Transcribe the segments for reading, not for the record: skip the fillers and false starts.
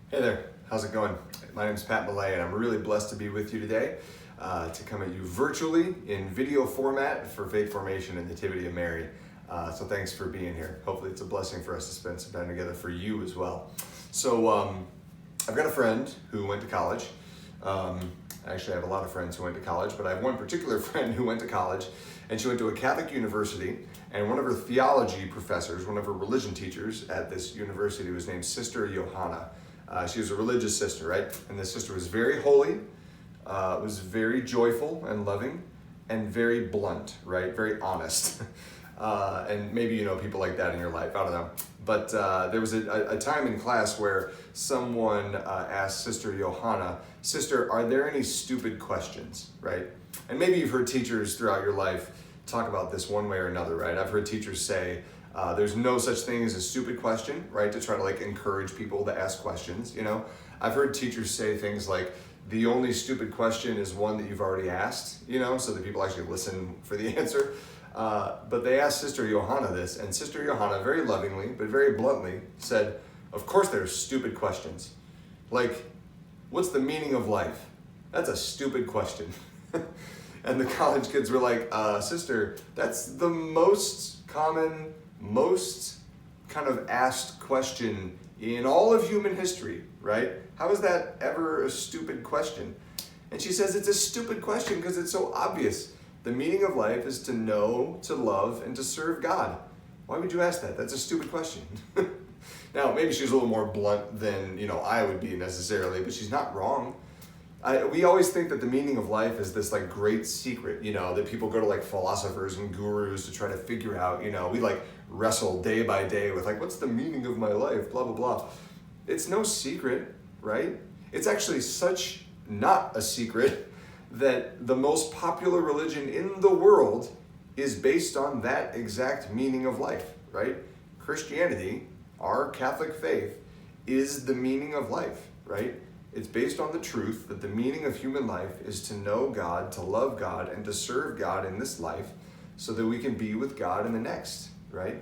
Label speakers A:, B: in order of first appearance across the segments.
A: Hey there, how's it going? My name's Pat Millay and I'm really blessed to be with you today to come at you virtually in video format for Faith Formation and Nativity of Mary. So thanks for being here. Hopefully it's a blessing for us to spend some time together for you as well. So I've got a friend who went to college. Actually, I have a lot of friends who went to college, but I have one particular friend who went to college, and she went to a Catholic university, and one of her theology professors, one of her religion teachers at this university was named Sister Johanna. She was a religious sister, right? And this sister was very holy, was very joyful and loving, and very blunt, right? Very honest. And maybe you know people like that in your life, I don't know. But there was a time in class where someone asked Sister Johanna, "Sister, are there any stupid questions?" Right? And maybe you've heard teachers throughout your life talk about this one way or another, right? I've heard teachers say, there's no such thing as a stupid question, right? To try to like encourage people to ask questions, you know? I've heard teachers say things like, the only stupid question is one that you've already asked, you know, so that people actually listen for the answer. But they asked Sister Johanna this, and Sister Johanna very lovingly, but very bluntly said, of course there's stupid questions. Like, what's the meaning of life? That's a stupid question. And the college kids were like, sister, that's the most common, most kind of asked question in all of human history, right? How is that ever a stupid question? And she says it's a stupid question because it's so obvious. The meaning of life is to know, to love, and to serve God. Why would you ask that? That's a stupid question. Now, maybe she's a little more blunt than, I would be necessarily, but she's not wrong. We always think that the meaning of life is this like great secret, that people go to like philosophers and gurus to try to figure out, we like wrestle day by day with like, what's the meaning of my life, blah, blah, blah. It's no secret, right? It's actually such not a secret that the most popular religion in the world is based on that exact meaning of life, right? Christianity, our Catholic faith, is the meaning of life, right? It's based on the truth that the meaning of human life is to know God, to love God, and to serve God in this life so that we can be with God in the next, right?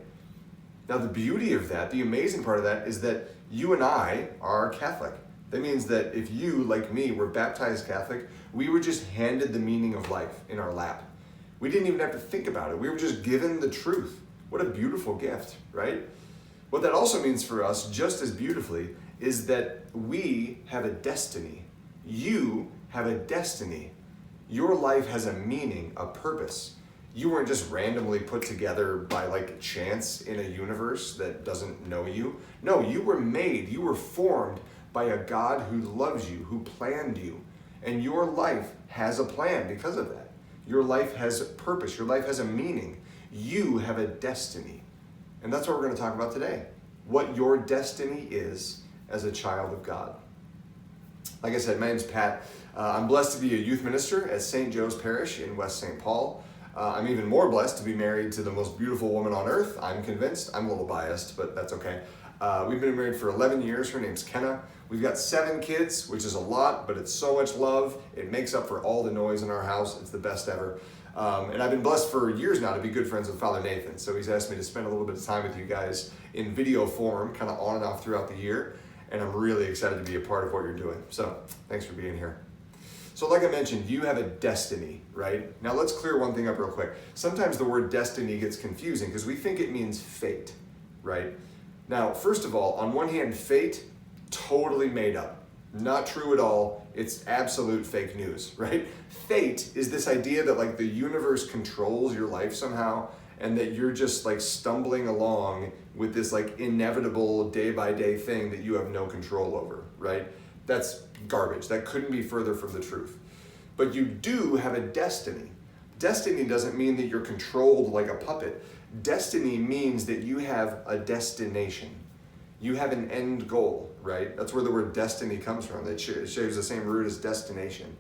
A: Now, the beauty of that, the amazing part of that is that you and I are Catholic. That means that if you, like me, were baptized Catholic, we were just handed the meaning of life in our lap. We didn't even have to think about it. We were just given the truth. What a beautiful gift, right? What that also means for us, just as beautifully, is that we have a destiny. You have a destiny. Your life has a meaning, a purpose. You weren't just randomly put together by like chance in a universe that doesn't know you. No, you were made, you were formed by a God who loves you, who planned you. And your life has a plan because of that. Your life has a purpose. Your life has a meaning. You have a destiny. And that's what we're going to talk about today. What your destiny is as a child of God. Like I said, my name's Pat. I'm blessed to be a youth minister at St. Joe's Parish in West St. Paul. I'm even more blessed to be married to the most beautiful woman on earth. I'm convinced. I'm a little biased, but that's okay. We've been married for 11 years. Her name's Kenna. We've got 7 kids, which is a lot, but it's so much love. It makes up for all the noise in our house. It's the best ever. And I've been blessed for years now to be good friends with Father Nathan. So he's asked me to spend a little bit of time with you guys in video form, kind of on and off throughout the year. And I'm really excited to be a part of what you're doing. So thanks for being here. So like I mentioned, you have a destiny, right? Now let's clear one thing up real quick. Sometimes the word destiny gets confusing because we think it means fate, right? Now, first of all, on one hand, fate, totally made up. Not true at all. It's absolute fake news, right? Fate is this idea that like the universe controls your life somehow and that you're just like stumbling along with this like inevitable day by day thing that you have no control over, right? That's garbage. That couldn't be further from the truth. But you do have a destiny. Destiny doesn't mean that you're controlled like a puppet. Destiny means that you have a destination. You have an end goal, right? That's where the word destiny comes from. It shares the same root as destination.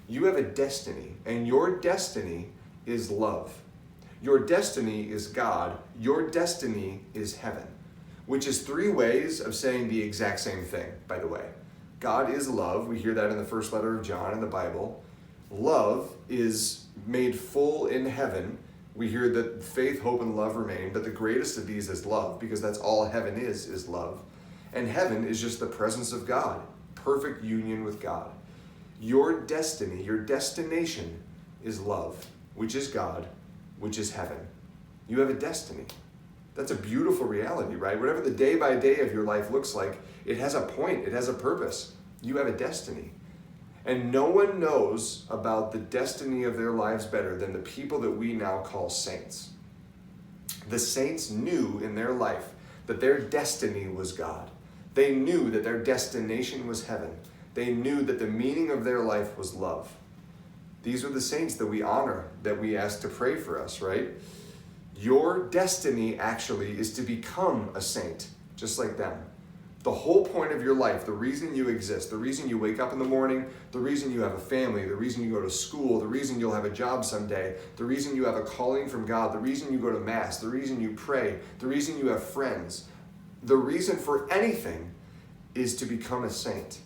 A: You have a destiny, and your destiny is love. Your destiny is God. Your destiny is heaven, which is 3 ways of saying the exact same thing, by the way. God is love. We hear that in the first letter of John in the Bible. Love is made full in heaven. We hear that faith, hope, and love remain, but the greatest of these is love, because that's all heaven is love. And heaven is just the presence of God, perfect union with God. Your destiny, your destination is love, which is God, which is heaven. You have a destiny. That's a beautiful reality, right? Whatever the day by day of your life looks like, it has a point, it has a purpose. You have a destiny. And no one knows about the destiny of their lives better than the people that we now call saints. The saints knew in their life that their destiny was God. They knew that their destination was heaven. They knew that the meaning of their life was love. These are the saints that we honor, that we ask to pray for us, right? Your destiny actually is to become a saint, just like them. The whole point of your life, the reason you exist, the reason you wake up in the morning, the reason you have a family, the reason you go to school, the reason you'll have a job someday, the reason you have a calling from God, the reason you go to Mass, the reason you pray, the reason you have friends, the reason for anything is to become a saint.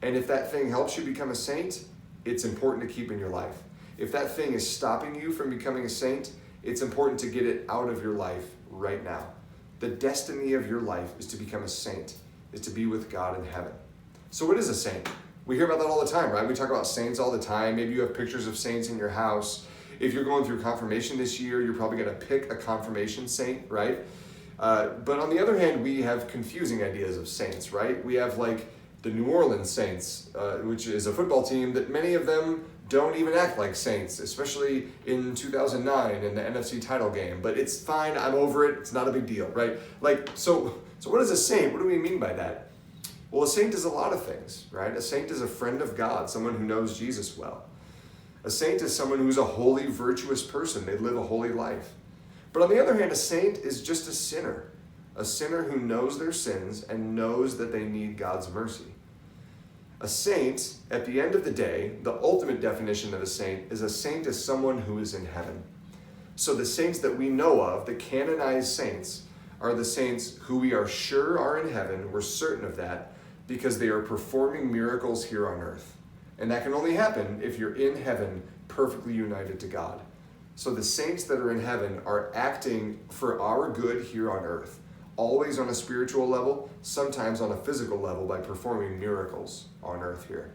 A: And if that thing helps you become a saint, it's important to keep in your life. If that thing is stopping you from becoming a saint, it's important to get it out of your life right now. The destiny of your life is to become a saint, is to be with God in heaven. So what is a saint? We hear about that all the time, right? We talk about saints all the time. Maybe you have pictures of saints in your house. If you're going through confirmation this year, you're probably going to pick a confirmation saint, right? But on the other hand, we have confusing ideas of saints, right? We have like the New Orleans Saints, which is a football team that many of them don't even act like saints, especially in 2009 in the NFC title game. But it's fine, I'm over it, it's not a big deal, right? So what is a saint? What do we mean by that? Well, a saint is a lot of things, right? A saint is a friend of God, someone who knows Jesus well. A saint is someone who's a holy, virtuous person. They live a holy life. But on the other hand, a saint is just a sinner who knows their sins and knows that they need God's mercy. A saint, at the end of the day, the ultimate definition of a saint is someone who is in heaven. So the saints that we know of, the canonized saints, are the saints who we are sure are in heaven. We're certain of that because they are performing miracles here on earth. And that can only happen if you're in heaven perfectly united to God. So the saints that are in heaven are acting for our good here on earth, always on a spiritual level, sometimes on a physical level by performing miracles on earth here.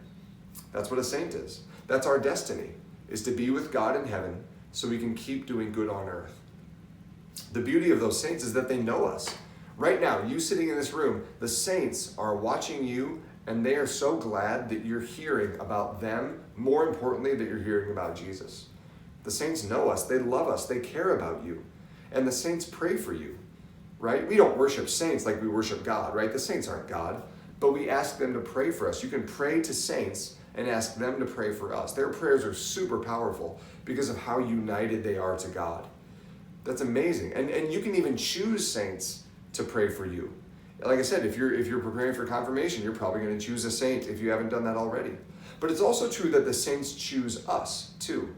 A: That's what a saint is. That's our destiny, is to be with God in heaven so we can keep doing good on earth. The beauty of those saints is that they know us. Right now, you sitting in this room, the saints are watching you and they are so glad that you're hearing about them, more importantly, that you're hearing about Jesus. The saints know us, they love us, they care about you. And the saints pray for you, right? We don't worship saints like we worship God, right? The saints aren't God, but we ask them to pray for us. You can pray to saints and ask them to pray for us. Their prayers are super powerful because of how united they are to God. That's amazing. And you can even choose saints to pray for you. Like I said, if you're preparing for confirmation, you're probably going to choose a saint if you haven't done that already. But it's also true that the saints choose us too.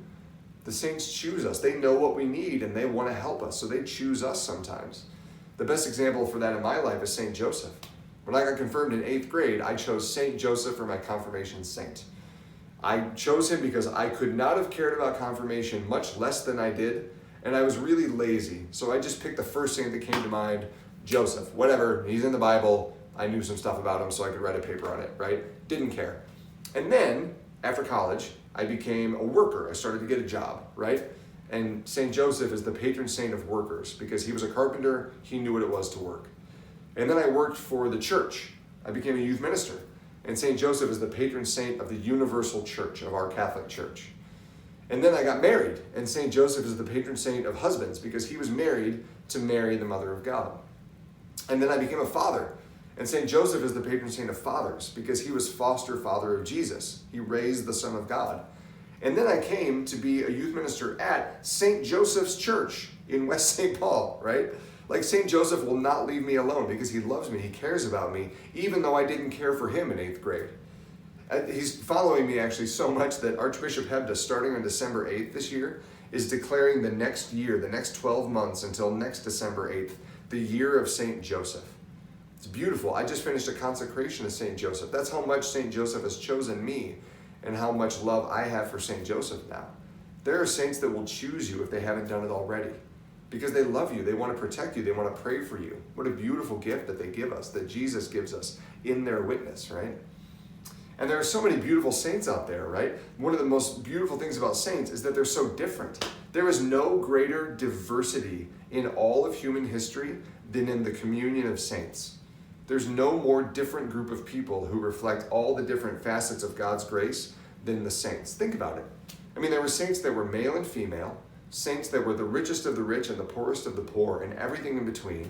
A: The saints choose us. They know what we need and they want to help us, so they choose us sometimes. The best example for that in my life is St. Joseph. When I got confirmed in 8th grade, I chose St. Joseph for my confirmation saint. I chose him because I could not have cared about confirmation much less than I did, and I was really lazy. So I just picked the first saint that came to mind, Joseph, whatever, he's in the Bible. I knew some stuff about him so I could write a paper on it, right? Didn't care. And then, after college, I became a worker. I started to get a job, right? And St. Joseph is the patron saint of workers because he was a carpenter, he knew what it was to work. And then I worked for the church. I became a youth minister. And St. Joseph is the patron saint of the universal church, of our Catholic church. And then I got married, and St. Joseph is the patron saint of husbands because he was married to Mary, the Mother of God. And then I became a father, and St. Joseph is the patron saint of fathers because he was foster father of Jesus. He raised the Son of God. And then I came to be a youth minister at St. Joseph's Church in West St. Paul, right? Like St. Joseph will not leave me alone because he loves me, he cares about me, even though I didn't care for him in 8th grade. He's following me actually so much that Archbishop Hebda, starting on December 8th this year, is declaring the next year, the next 12 months until next December 8th, the year of St. Joseph. It's beautiful. I just finished a consecration of St. Joseph. That's how much St. Joseph has chosen me and how much love I have for St. Joseph now. There are saints that will choose you if they haven't done it already because they love you. They want to protect you. They want to pray for you. What a beautiful gift that they give us, that Jesus gives us in their witness, right? And there are so many beautiful saints out there, right? One of the most beautiful things about saints is that they're so different. There is no greater diversity in all of human history than in the communion of saints. There's no more different group of people who reflect all the different facets of God's grace than the saints. Think about it. I mean, there were saints that were male and female, saints that were the richest of the rich and the poorest of the poor, and everything in between.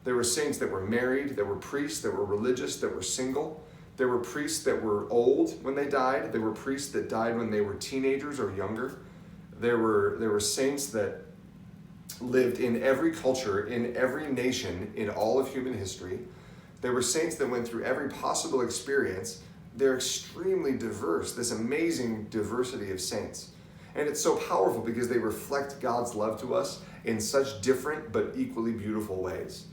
A: There were saints that were married, there were priests that were religious, that were single. There were priests that were old when they died. There were priests that died when they were teenagers or younger. There were saints that lived in every culture, in every nation, in all of human history. There were saints that went through every possible experience. They're extremely diverse, this amazing diversity of saints. And it's so powerful because they reflect God's love to us in such different but equally beautiful ways.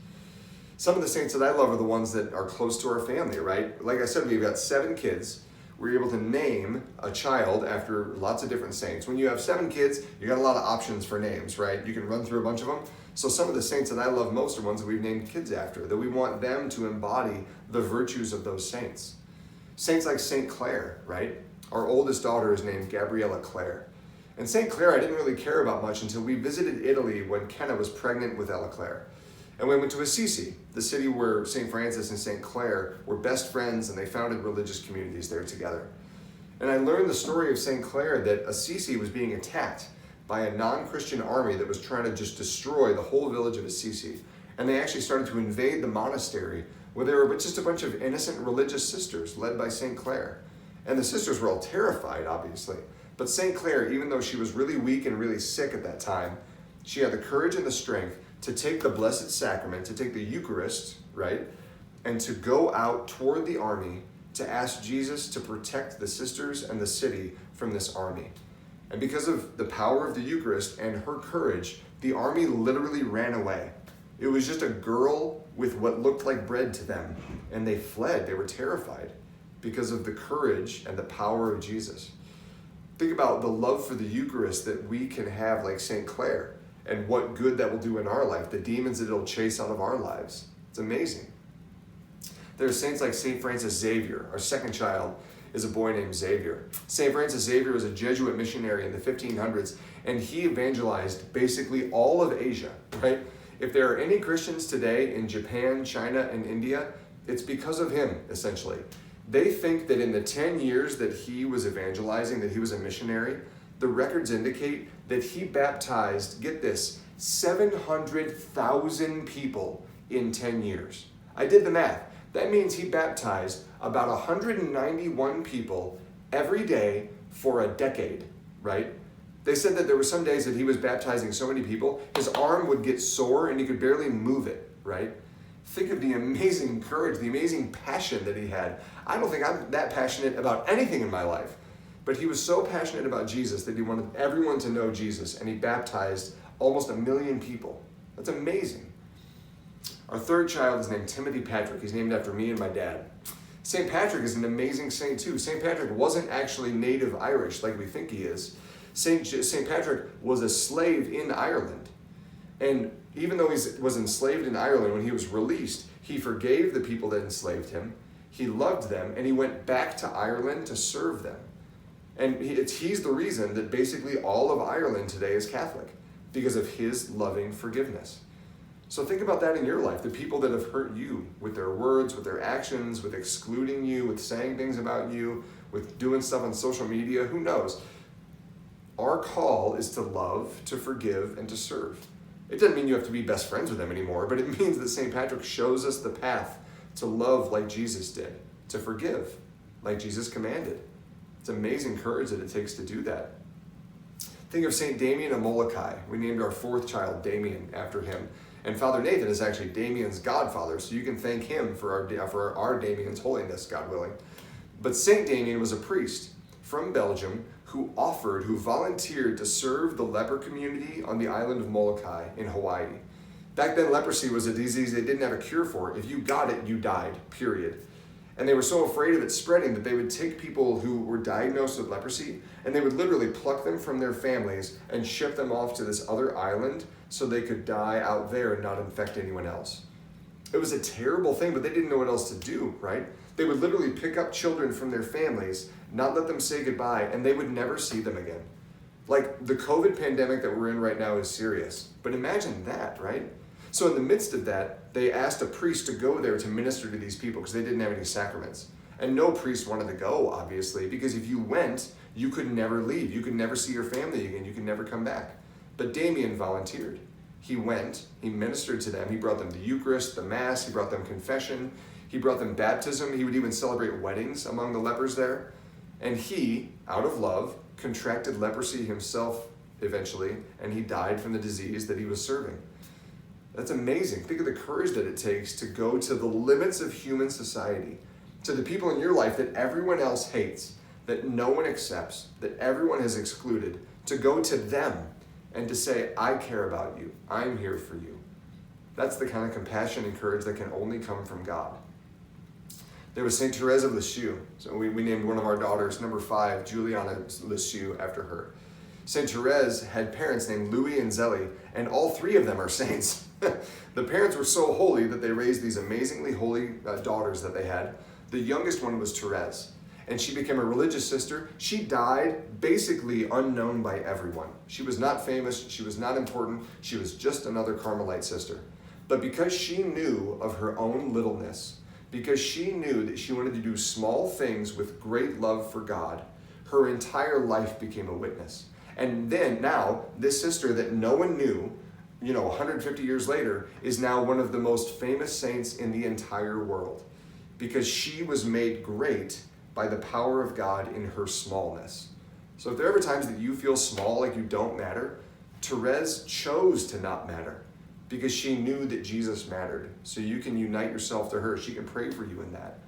A: Some of the saints that I love are the ones that are close to our family, right? Like I said, we've got 7 kids. We're able to name a child after lots of different saints. When you have 7 kids, you got a lot of options for names, right? You can run through a bunch of them. So some of the saints that I love most are ones that we've named kids after, that we want them to embody the virtues of those saints. Saints like Saint Clare, right? Our oldest daughter is named Gabriella Clare. And Saint Clare I didn't really care about much until we visited Italy when Kenna was pregnant with Ella Clare. And we went to Assisi, the city where St. Francis and St. Clare were best friends, and they founded religious communities there together. And I learned the story of St. Clare that Assisi was being attacked by a non-Christian army that was trying to just destroy the whole village of Assisi. And they actually started to invade the monastery where there were just a bunch of innocent religious sisters led by St. Clare. And the sisters were all terrified, obviously. But St. Clare, even though she was really weak and really sick at that time, she had the courage and the strength to take the Blessed Sacrament, to take the Eucharist, right? And to go out toward the army to ask Jesus to protect the sisters and the city from this army. And because of the power of the Eucharist and her courage, the army literally ran away. It was just a girl with what looked like bread to them, and they fled. They were terrified because of the courage and the power of Jesus. Think about the love for the Eucharist that we can have like St. Clare, and what good that will do in our life, the demons that it'll chase out of our lives. It's amazing. There are saints like St. Francis Xavier. Our second child is a boy named Xavier. St. Francis Xavier was a Jesuit missionary in the 1500s, and he evangelized basically all of Asia, right? If there are any Christians today in Japan, China, and India, it's because of him, essentially. They think that in the 10 years that he was evangelizing, that he was a missionary, the records indicate that he baptized, get this, 700,000 people in 10 years. I did the math. That means he baptized about 191 people every day for a decade, right? They said that there were some days that he was baptizing so many people, his arm would get sore and he could barely move it, right? Think of the amazing courage, the amazing passion that he had. I don't think I'm that passionate about anything in my life. But he was so passionate about Jesus that he wanted everyone to know Jesus, and he baptized almost 1 million people. That's amazing. Our third child is named Timothy Patrick. He's named after me and my dad. St. Patrick is an amazing saint too. St. Patrick wasn't actually native Irish like we think he is. St. Patrick was a slave in Ireland. And even though he was enslaved in Ireland, when he was released, he forgave the people that enslaved him. He loved them, and he went back to Ireland to serve them. And he's the reason that basically all of Ireland today is Catholic, because of his loving forgiveness. So think about that in your life. The people that have hurt you with their words, with their actions, with excluding you, with saying things about you, with doing stuff on social media, who knows? Our call is to love, to forgive, and to serve. It doesn't mean you have to be best friends with them anymore, but it means that St. Patrick shows us the path to love like Jesus did, to forgive like Jesus commanded. It's amazing courage that it takes to do that. Think of St. Damien of Molokai. We named our 4th child Damien after him. And Father Nathan is actually Damien's godfather, so you can thank him for our Damien's holiness, God willing. But St. Damien was a priest from Belgium who volunteered to serve the leper community on the island of Molokai in Hawaii. Back then, leprosy was a disease they didn't have a cure for. If you got it, you died, period. And they were so afraid of it spreading that they would take people who were diagnosed with leprosy and they would literally pluck them from their families and ship them off to this other island so they could die out there and not infect anyone else. It was a terrible thing, but they didn't know what else to do, right? They would literally pick up children from their families, not let them say goodbye, and they would never see them again. Like, the COVID pandemic that we're in right now is serious, but imagine that, right? So in the midst of that, they asked a priest to go there to minister to these people because they didn't have any sacraments. And no priest wanted to go, obviously, because if you went, you could never leave. You could never see your family again. You could never come back. But Damien volunteered. He went, he ministered to them. He brought them the Eucharist, the Mass. He brought them confession. He brought them baptism. He would even celebrate weddings among the lepers there. And he, out of love, contracted leprosy himself eventually, and he died from the disease that he was serving. That's amazing. Think of the courage that it takes to go to the limits of human society, to the people in your life that everyone else hates, that no one accepts, that everyone has excluded, to go to them and to say, I care about you. I'm here for you. That's the kind of compassion and courage that can only come from God. There was St. Therese of Lisieux. So we named one of our daughters, number 5, Juliana Lisieux, after her. St. Therese had parents named Louis and Zélie, and all 3 of them are saints. The parents were so holy that they raised these amazingly holy daughters that they had. The youngest one was Therese, and she became a religious sister. She died basically unknown by everyone. She was not famous, she was not important, she was just another Carmelite sister. But because she knew of her own littleness, because she knew that she wanted to do small things with great love for God, her entire life became a witness. And then now, this sister that no one knew, 150 years later, is now one of the most famous saints in the entire world because she was made great by the power of God in her smallness. So if there are ever times that you feel small, like you don't matter, Therese chose to not matter because she knew that Jesus mattered. So you can unite yourself to her. She can pray for you in that.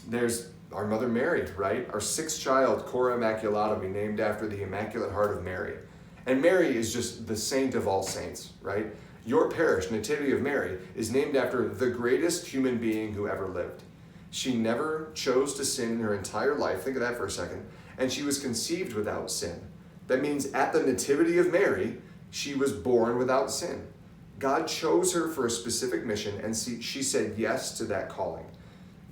A: There's our Mother Mary, right? Our 6th child, Cora Immaculata, we named after the Immaculate Heart of Mary. And Mary is just the saint of all saints, right? Your parish, Nativity of Mary, is named after the greatest human being who ever lived. She never chose to sin in her entire life. Think of that for a second. And she was conceived without sin. That means at the Nativity of Mary, she was born without sin. God chose her for a specific mission, and she said yes to that calling.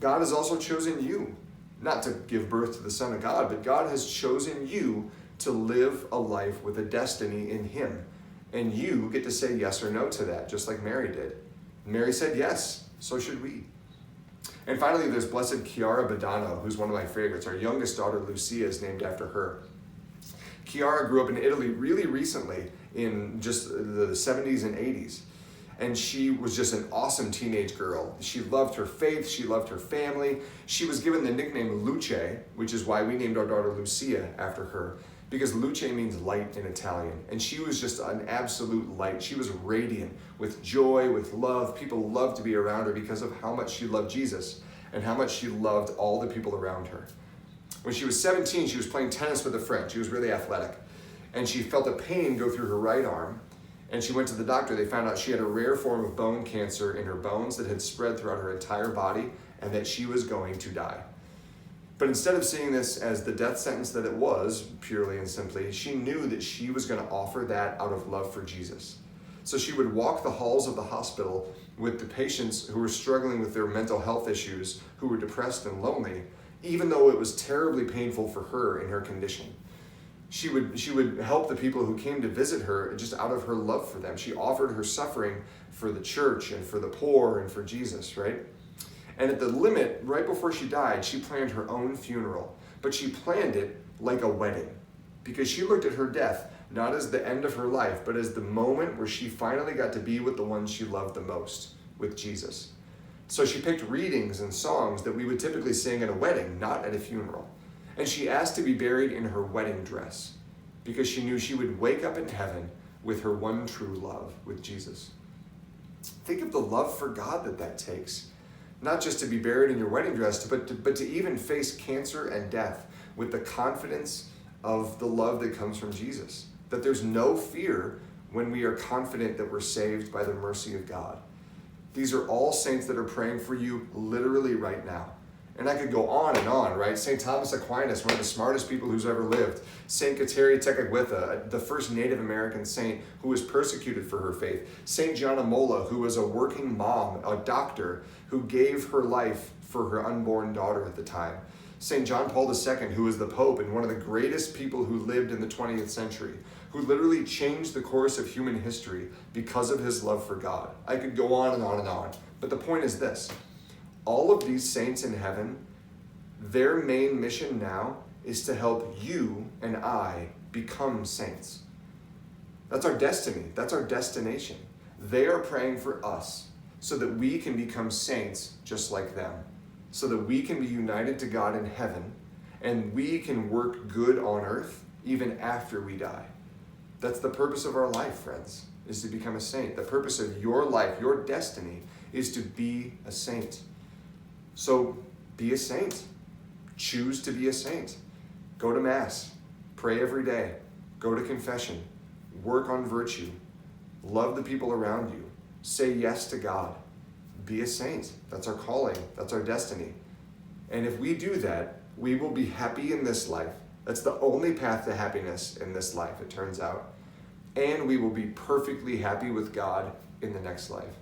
A: God has also chosen you, not to give birth to the Son of God, but God has chosen you to live a life with a destiny in Him. And you get to say yes or no to that, just like Mary did. Mary said yes, so should we. And finally, there's Blessed Chiara Badano, who's one of my favorites. Our youngest daughter, Lucia, is named after her. Chiara grew up in Italy really recently, in just the 70s and 80s. And she was just an awesome teenage girl. She loved her faith, she loved her family. She was given the nickname Lucia, which is why we named our daughter Lucia after her, because Luce means light in Italian. And she was just an absolute light. She was radiant with joy, with love. People loved to be around her because of how much she loved Jesus and how much she loved all the people around her. When she was 17, she was playing tennis with a friend. She was really athletic. And she felt a pain go through her right arm. And she went to the doctor. They found out she had a rare form of bone cancer in her bones that had spread throughout her entire body and that she was going to die. But instead of seeing this as the death sentence that it was, purely and simply, she knew that she was going to offer that out of love for Jesus. So she would walk the halls of the hospital with the patients who were struggling with their mental health issues, who were depressed and lonely, even though it was terribly painful for her in her condition. She would help the people who came to visit her just out of her love for them. She offered her suffering for the church and for the poor and for Jesus, right? And at the limit, right before she died, she planned her own funeral. But she planned it like a wedding because she looked at her death not as the end of her life, but as the moment where she finally got to be with the one she loved the most, with Jesus. So she picked readings and songs that we would typically sing at a wedding, not at a funeral. And she asked to be buried in her wedding dress because she knew she would wake up in heaven with her one true love, with Jesus. Think of the love for God that takes. Not just to be buried in your wedding dress, but to even face cancer and death with the confidence of the love that comes from Jesus. That there's no fear when we are confident that we're saved by the mercy of God. These are all saints that are praying for you literally right now. And I could go on, right? St. Thomas Aquinas, one of the smartest people who's ever lived. St. Kateri Tekakwitha, the first Native American saint who was persecuted for her faith. St. Gianna Molla, who was a working mom, a doctor, who gave her life for her unborn daughter at the time. St. John Paul II, who was the Pope and one of the greatest people who lived in the 20th century, who literally changed the course of human history because of his love for God. I could go on and on and on. But the point is this. All of these saints in heaven, their main mission now is to help you and I become saints. That's our destiny. That's our destination. They are praying for us so that we can become saints just like them, so that we can be united to God in heaven and we can work good on earth even after we die. That's the purpose of our life, friends, is to become a saint. The purpose of your life, your destiny, is to be a saint. So be a saint. Choose to be a saint. Go to Mass. Pray every day. Go to confession. Work on virtue. Love the people around you. Say yes to God. Be a saint. That's our calling. That's our destiny. And if we do that, we will be happy in this life. That's the only path to happiness in this life, it turns out. And we will be perfectly happy with God in the next life.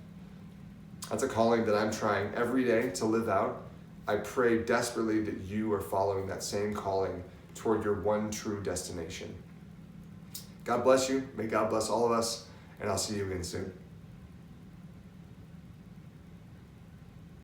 A: That's a calling that I'm trying every day to live out. I pray desperately that you are following that same calling toward your one true destination. God bless you. May God bless all of us, and I'll see you again soon.